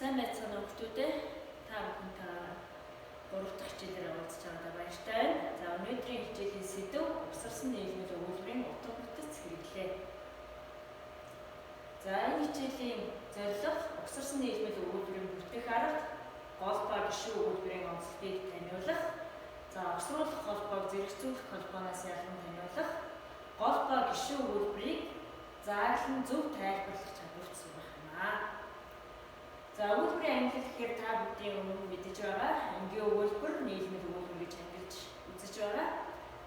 Сайн байцгаана хүүхдүүдээ. Та бүхэнтэй 3 дахь хичээлээр уулзч байгаадаа баяртай байна. За өнөөдрийн хичээлийн сэдэв угсарсан нийлмэл өгүүлбэрийн утга бүтэц хэрэглээ. За энэ хичээлийн зорилго угсарсан нийлмэл өгүүлбэрийн бүтээх арга, гол ба гишүүн өгүүлбэрийн онцлогийг таниулах, за угсруулах холбоог зэрэгцүүлэх холбооноос ялган таниулах, гол ба гишүүн өгүүлбэрийг зааглан зөв тайлбарлах чадварт сурах юмаа. За өгүүлбэрийн ангилал гэхээр та бүдгийн өмнө мэдэж байгаа энгийн өгүүлбэр, нийлмэл өгүүлбэр гэж ангилж үзэж байгаа.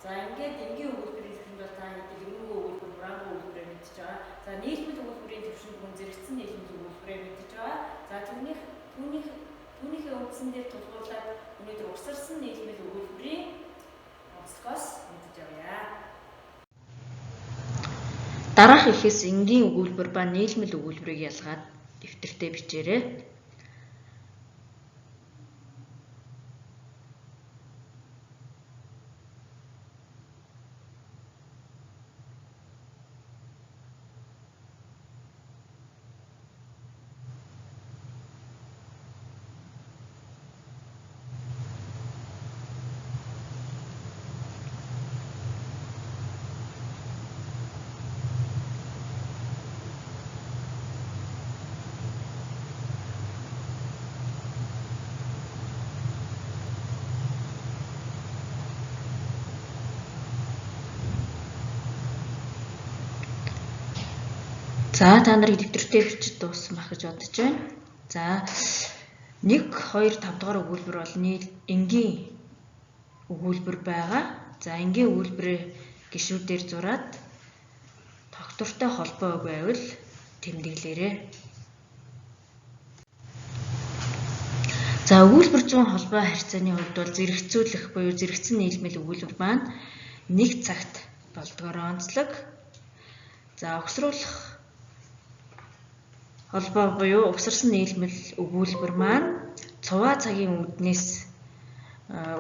За ингээд энгийн өгүүлбэр хэлэхэд бол та хэд эргэн өгүүлбэр, хураангуй өгүүлбэрээ мэдэж байгаа. За нийлмэл өгүүлбэрийн төвшөнд мөн зэрэгцсэн нийлмэл өгүүлбэрээ мэдэж байгаа. За түүнийхээ үндсэн дээр тулгуурлаад өнөөдөр угсарсан нийлмэл өгүүлбэрийн онцлогоос мэдэж авъя. Дараах ихэс энгийн өгүүлбэр ба нийлмэл өгүүлбэрийг ялгаад дэвтэртээ бичээрэй. За та нарыг дэвтэртээ бичиж дууссан байх гэж бодож байна. За 1, 2, 5 дугаар өгүүлбэр бол энгийн өгүүлбэр байгаа. За энгийн өгүүлбэрээ гишүүдээр зураад тогтвортой холбоо байвал тэмдэглээрэй. За өгүүлбэр зүүн холбоо харьцааны хувьд бол зэрэгцүүлэх буюу зэрэгцэн нийлмэл өгүүлбэр маань 1 цагт болдгоор онцлог. За угсруулах холбоо буюу угсарсан нийлмэл өгүүлбэр маань цуваа цагийн үүднээс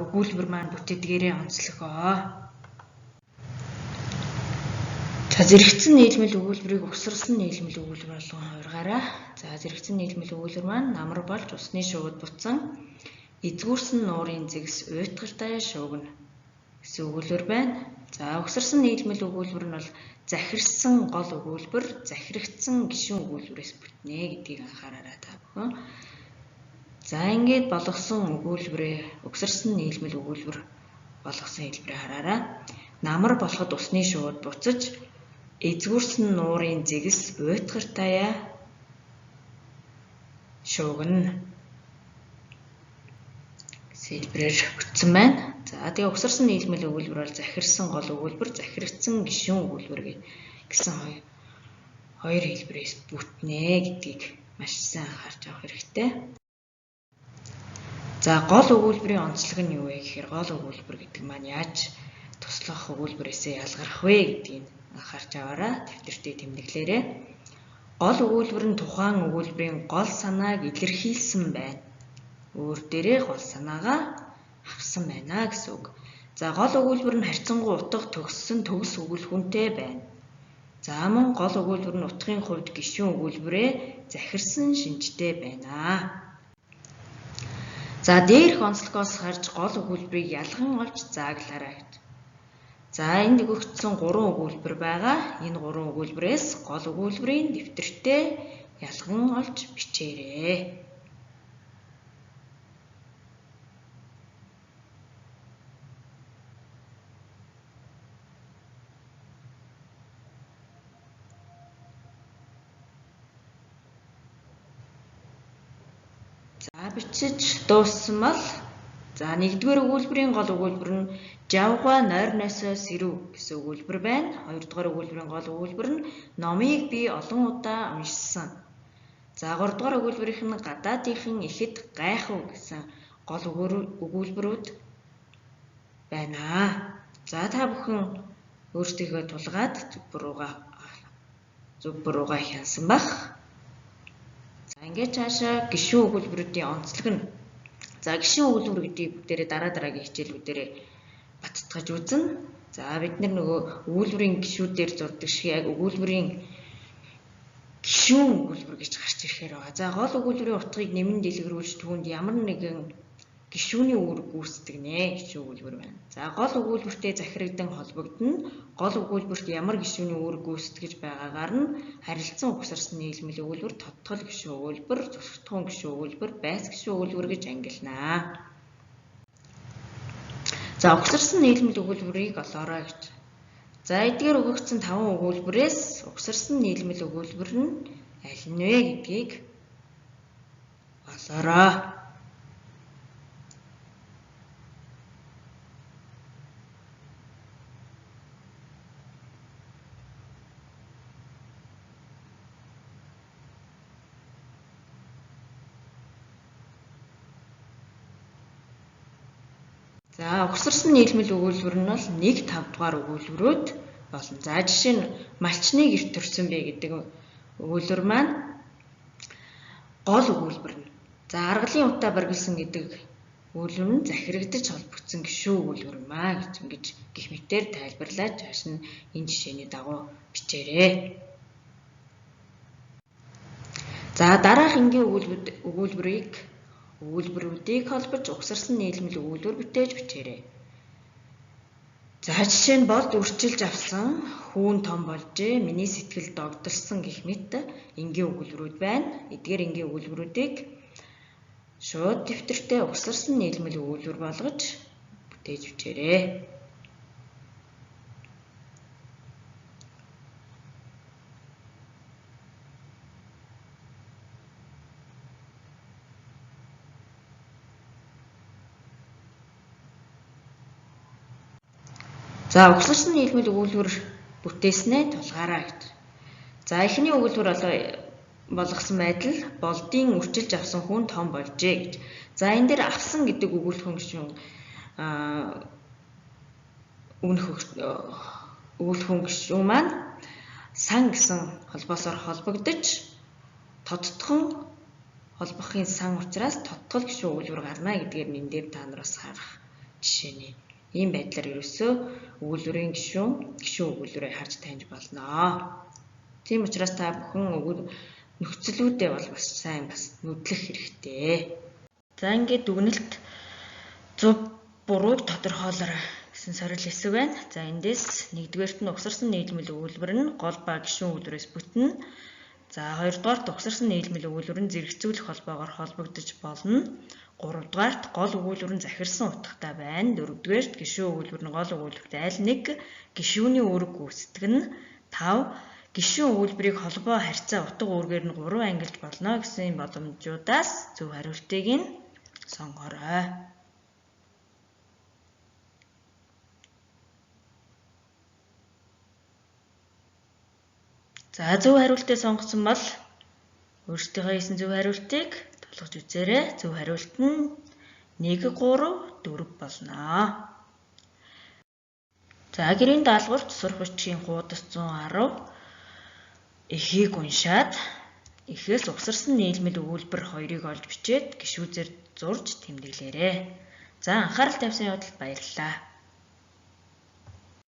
өгүүлбэр маань бүтэдгээрээ онцлогоо. За зэрэгцэн нийлмэл өгүүлбэрийг угсарсан нийлмэл өгүүлбэр болгон хувиргаарай. За зэрэгцэн нийлмэл өгүүлбэр маань намар болж усны шууд буцсан эзгүүрсэн нуурын зэгс уйтгар даяар шуугна гэсэн өгүүлбэр байна. За угсарсан нийлмэл өгүүлбэр нь бол захирсан гол өгүүлбэр, захирагдсан гишүүн өгүүлбэрээс бүтнэ гэдгийг анхаараарай та бүхэн. За ингээд болгосон өгүүлбэрээ угсарсан нийлмэл өгүүлбэр болгосон хэлбэрээ хараарай. Намар болоход усны шууд буцаж эзгүүрсэн нуурын зэгс уйтгар даяар шуугна хэлбэрээр өгсөн байна. За тэгээ угсарсан нийлмэл өгүүлбэр бол захирсан гол өгүүлбэр, захирагдсан гишүүн өгүүлбэр гэсэн хоёр хэлбэрээс бүтнэ гэдгийг маш сайн анхаарч авах хэрэгтэй. За гол өгүүлбэрийн онцлог нь юу вэ гэхээр гол өгүүлбэр гэдэг маань яаж туслах өгүүлбэрээсээ ялгарх вэ гэдгийг анхаарч аваарай. Дэвтэртээ тэмдэглээрэй. Гол өгүүлбэр нь тухайн өгүүлбэрийн гол санааг илэрхийлсэн байна. Өөр дээрээ гол санаагаа авсан байна гэсэн үг. За гол өгүүлбэр нь харьцангуй утга төгссөн төгс өгүүлбэртэй байна. За мөн гол өгүүлбэр нь утгын хувьд гишүүн өгүүлбэрээ захирсан шинжтэй байна. За дээрх онцлогоос харж гол өгүүлбэрийг ялган олж зааглаарай гэж. За энд өгөгдсөн 3 өгүүлбэр байгаа. Энэ 3 өгүүлбэрээс гол өгүүлбэрийн дэвтэртээ ялган олж бичээрэй. За бичиж дууссан бол за 1-р өгүүлбэрийн гол өгүүлбэр нь жавга нойрносоо сэрв гэсэн өгүүлбэр байна. 2-р өгүүлбэрийн гол өгүүлбэр нь номыг би олон удаа уншсан. За 3-р өгүүлбэрийнх нь гадаадынхан ихэд гайхав гэсэн гол өгүүлбэрүүд байна. За та бүхэн өөрсдийгөө тулгаад зөв буруугаа хянасан баг. За ингээд цаашаа гишүүн өгүүлбэрүүдийн онцлог нь. За гишүүн өгүүлбэр гэдгийг бүгдээрээ дараагийн хичээлүүдээрээ баттгаж үзнэ. За бид нөгөө өгүүлбэрийн гишүүдээр зурдаг шиг яг өгүүлбэрийн гишүүн өгүүлбэр гэж гарч ирэхээр байгаа. За гол өгүүлбэрийн утгыг нэмэн дэлгэрүүлж түүнд ямар нэгэн гишүүний үүрэг гүйцэтгэнэ гэж өгүүлбэр байна. За гол өгүүлбэртэй захирагдан холбогдно. Гол өгүүлбэрт ямар гишүүний үүрэг гүйцэтгэж байгаагаар нь харилцан угсарсан нийлмэл өгүүлбэр, тодтгол гишүүн өгүүлбэр, зөрчилдөхүүн гишүүн өгүүлбэр, байс гишүүн өгүүлбэр гэж ангилнаа. За угсарсан нийлмэл өгүүлбэрийг олоорой гэж. За эдгээр өгөгдсөн 5 өгүүлбэрээс угсарсан нийлмэл өгүүлбэр нь аль нь вэ гэдгийг олоорой. За угсарсан нийлмэл өгүүлбэр нь бол 1 5 дугаар өгүүлбэрүүд болно. За жишээ нь малчны гэрт төрсөн бэ гэдэг өгүүлбэр маань гол өгүүлбэр нь. За аргалын утаа баргалсан гэдэг өгүүлбэр нь захирагдаж холбогдсон гишүүн өгүүлбэр маа гэж ингэж гэх мэтээр тайлбарлаад цааш нь энэ жишээний дагуу бичээрэй. За дараах энгийн өгүүлбэрүүдийг холбож угсарсан нийлмэл өгүүлбэр бүтээж бичээрэй. За жишээ нь болд үрчилж авсан, хүүн том болжээ, миний сэтгэл догдолсон гэх мэт энгийн өгүүлбэрүүд байна. Эдгээр энгийн өгүүлбэрүүдийг шууд дэвтэртээ угсарсан нийлмэл өгүүлбэр болгож бүтээж бичээрэй. За угсарсан нийлмэл өгүүлбэр бүтээснээ тулгаарай гэж. За эхний өгүүлбэр болгосон байдал болдын үрчилж авсан хүн том болжээ гэж. За энэ дээр авсан гэдэг өгүүлбэрийн гишүүн өгүүлбэрийн гишүүн маань сан гэсэн холбоосоор холбогдож тодтгон холбохын сан учраас тодтгол гишүүн өгүүлбэр гарна гэдгээр энэ дээр та нараас харах жишээний. Ийм байдлаар ерөөсөө өгүүлбэрийн гишүүн өгүүлбэрээ харж таньж болно. Тийм учраас та бүхэн нөхцөлүүдээ бол бас сайн нүдлэх хэрэгтэй. За ингээд дүгнэлт зөв бурууг тодорхойлоорой гэсэн сорил хэсэг байна. За эндээс нэгдүгээрт нь угсарсан нийлмэл өгүүлбэр нь гол ба гишүүн өгүүлбэрээс бүтнэ. За хоёрдугаарт угсарсан нийлмэл өгүүлбэр нь зэрэгцүүлэх холбоогоор холбогдож болно. Гуравдугаарт гол өгүүлбэр нь захирсан утгатай байна. Дөрөвдүгээрт гишүүн өгүүлбэр нь гол өгүүлбэрт аль нэг гишүүний үүрэг гүйцэтгэнэ. 5. Гишүүн өгүүлбэрийг холбоо харьцаа утга үүргээр нь 3 ангилж болно гэсэн боломжуудаас зөв хариултыг нь сонгоорой. За зөв хариултыг сонгосон бол өөрсдийнхөө хийсэн зөв хариултыг тулгаж үзээрэй. Зөв хариулт нь 1 3 4 болно. За гэрийн даалгаварт сурах бичгийн хуудас 110 эхийг уншаад эхээс угсарсан нийлмэл өгүүлбэр 2-ыг олж бичээд гишүүдээр зурж тэмдэглээрэй. За анхаарал тавьсан явдалд баярлалаа.